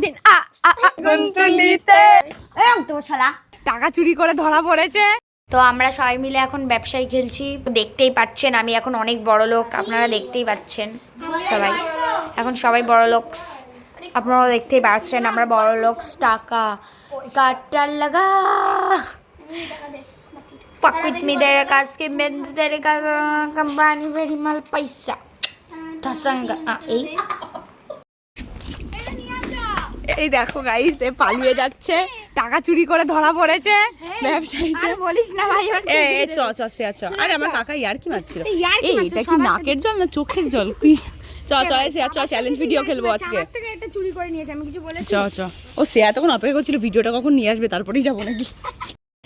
দিন গুনতুলিতে তোমার শালা টাকা চুরি করে ধরা পড়েছে। তো আমরা সবাই মিলে এখন ব্যবসায়ী খেলছি, দেখতেই পাচ্ছেন আমি এখন অনেক বড় লোক, আপনারা দেখতেই পাচ্ছেন সবাই, এখন সবাই বড় লোক, আপনারা দেখতেই পাচ্ছেন আমরা বড় লোক। টাকা কাটার লাগা पकड़ में दे कास के में तेरे का कंपनी वेरी माल पैसा तसंग এই দেখো গাইস এ পালিয়ে যাচ্ছে, টাকা চুরি করে ধরা পড়েছে ব্যবসায়ীতে। বলিস না ভাই, এ চ চ সে চ। আরে আমার কাকা ইয়ার কি মারছিল, এই এটা কি নাকের জল না চোখের জল? কি চ চ সে চ, চ্যালেঞ্জ ভিডিও খেলবো আজকে। এটা চুরি করে নিয়েছে, আমি কিছু বলেছি? চ চ। ও সে এতক্ষণ অপেক্ষা করছিল ভিডিওটা কখন নিয়ে আসবে, তারপরেই যাবো নাকি।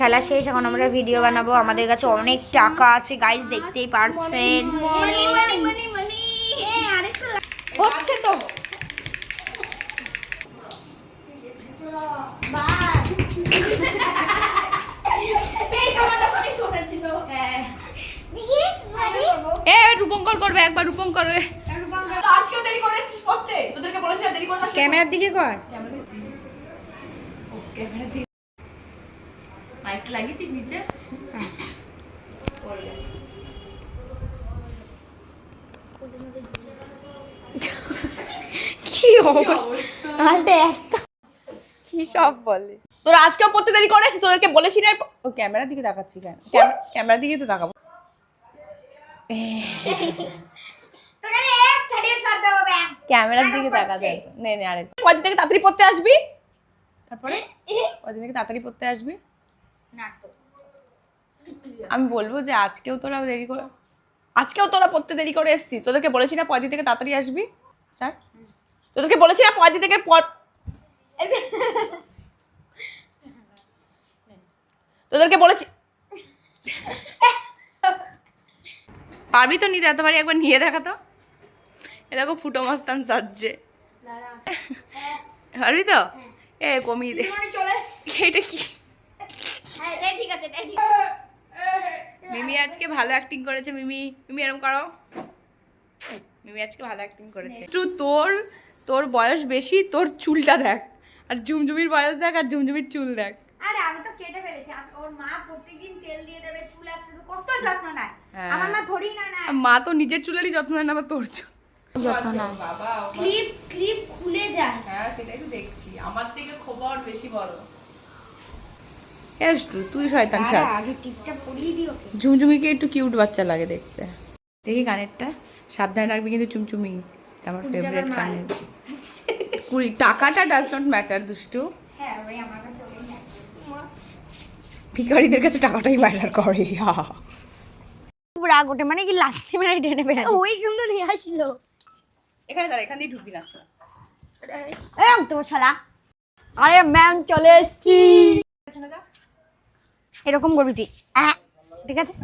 খেলা শেষ, এখন আমরা ভিডিও বানাবো। আমাদের কাছে অনেক টাকা আছে গাইস, দেখতেই পারছেন। হচ্ছে তো রূপঙ্কর করবে, একবার রূপঙ্কর করবে। আজকেও দেরি করেছিস পড়তে, তোদেরকে বলেছিলাম দেরি করতে। ক্যামেরার দিকে কর, ক্যামেরার দিকে মাইক লাগিয়েছিস নিচে? কি অবস্থা, কি সব বলে। তোরা আজকেও পড়তে দেরি করেছিস, তোদেরকে বলেছি না। ও ক্যামেরার দিকে তাকাচ্ছি কেন? ক্যামেরার দিকে তো তাকাবো। ক্যামেরার দিকে তাকা যায় তো। নে নে আরেক। কয়দিন থেকে তাড়াতাড়ি পড়তে আসবি? তারপরে কয়দিন থেকে তাড়াতাড়ি পড়তে আসবি? আমি বলবো যে আজকেও তোরা দেরি করে, আজকেও তোরা পড়তে দেরি করে এসেছিস। তোদেরকে বলেছি না কয়দিন থেকে তাড়াতাড়ি আসবি? স্যার তোদেরকে বলেছি না কয়দিন থেকে তোদেরকে বলেছি। পারবি তো নিতে, এতবারই একবার নিয়ে দেখা তো। এ দেখো ফুটো মস্তান সাজছে, পারবি তো? এ কমিয়ে দে। এটা কি? মিমি আজকে ভালো অ্যাক্টিং করেছে। মিমি মিমি এরকম করো। মিমি আজকে ভালো অ্যাক্টিং করেছে। একটু তোর বয়স বেশি, তোর চুলটা দেখ, আর ঝুমঝুমির বয়স দেখ, আর ঝুমঝুমির চুল দেখ। আরে আমি তো কেটে ফেলেছি, ওর মা প্রত্যেকদিন তেল দিয়ে দেবে, চুল আসছে, কত যত্ন নেয়। আমার মা থোড়ি না নেয়। মা তো নিজের চুলেরই যত্ন নেয় না, আবার তোর চুল যত্ন নেয়। বাবা ক্লিপ খুলে যায়। হ্যাঁ সেটাই তো দেখছি, আমার থেকে খবর বেশি বড়। এসটু তুই শয়তান সাজ। আগে টিপটা পরিয়ে দিও। ঝুমঝুমিকে একটু কিউট বাচ্চা লাগে দেখতে। দেখি কানেরটা সাবধানে রাখবি কিন্তু, চুমচুমি আমার ফেভারিট কানের। কুড়ি টাকাটা ডাজ নট ম্যাটার দুষ্টু। হ্যাঁ ওই আমার কাছে ওই না, ভিখারিদের কাছে টাকাটাই ম্যাটার করে। রাগ ওঠে মানে কি লাথি মেরে টেনে ফেলে ওই কিন্তু নিয়ে আসলো। এখানে দাঁড়া, এখান দিয়ে ঢুকবি না। এই তোমার শালা। আরে ম্যাম চলে এসেছি। এরকম করবি তুই, ঠিক আছে?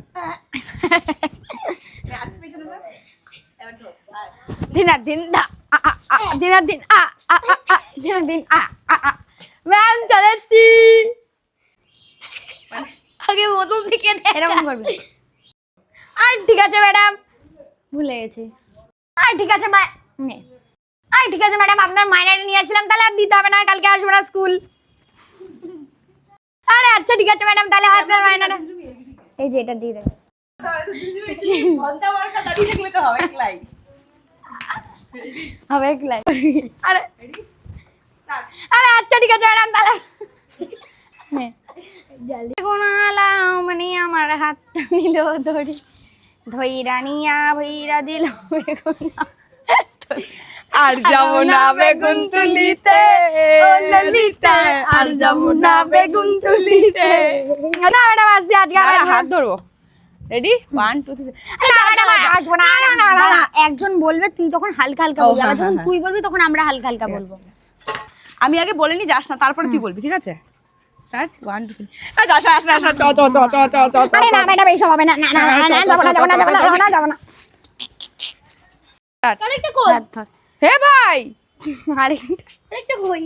দিনা দিন দা দিনা দিন দিনা দিন ম্যাম চলে এসেছি। আগে প্রথম থেকে এরকম করবি। আর ঠিক আছে ম্যাডাম, ভুলে গেছি। আর ঠিক আছে আর ঠিক আছে ম্যাডাম, আপনার মাইনাটা নিয়ে আসছিলাম, তাহলে আর দিতে হবে না, কালকে আসবো না স্কুল। আরে আচ্ছা ঠিক আছে ম্যাডাম, তাহলে আপনার মাইনাটা এই যে এটা দিয়ে দেবেন। আরে আচ্ছা ঠিক আছে ম্যাডাম, তাহলে মানে আমার হাতটা নিল ধরি, ধইরা নিয়া ভইরা দিল আর যাবো না বেগুন তুলিতে, ও ললিতা আর যাবো না বেগুন তুলিতে। না ম্যাডাম আসছি আজকে, হাত ধরবো। রেডি 1 2 3। একজন বলবে, তুই তখন হালকা হালকা বলবি, আর যখন তুই বলবি তখন আমরা হালকা হালকা বলবো। আমি আগে বলিনি যাস না, তারপরে তুই বলবি, ঠিক আছে? স্টার্ট 1 2 3। যাস না আসনা চ চ চ চ চ চ। আরে না ম্যাডাম এই সব হবে না, না না না যাব না যাব না যাব না যাব না যাব না। আরেকটা কই? হে ভাই আরেকটা কই?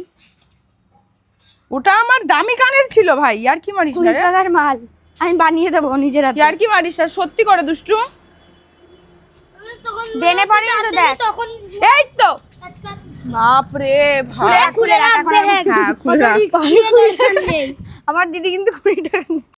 ওটা আমার দামি কানের ছিল ভাই, ইয়ার কি মারিস না রে? টাকার মাল আমি বানিয়ে দেবো নিজের হাতে। ইয়ার কি মারিস না, সত্যি করে দুষ্টু। তখন দেনে পারি না তো দেখ, তখন এই তো বাপ রে খুলে রাখবে। হ্যাঁ খুলে রাখ। আমার দিদি কিন্তু 20 টাকা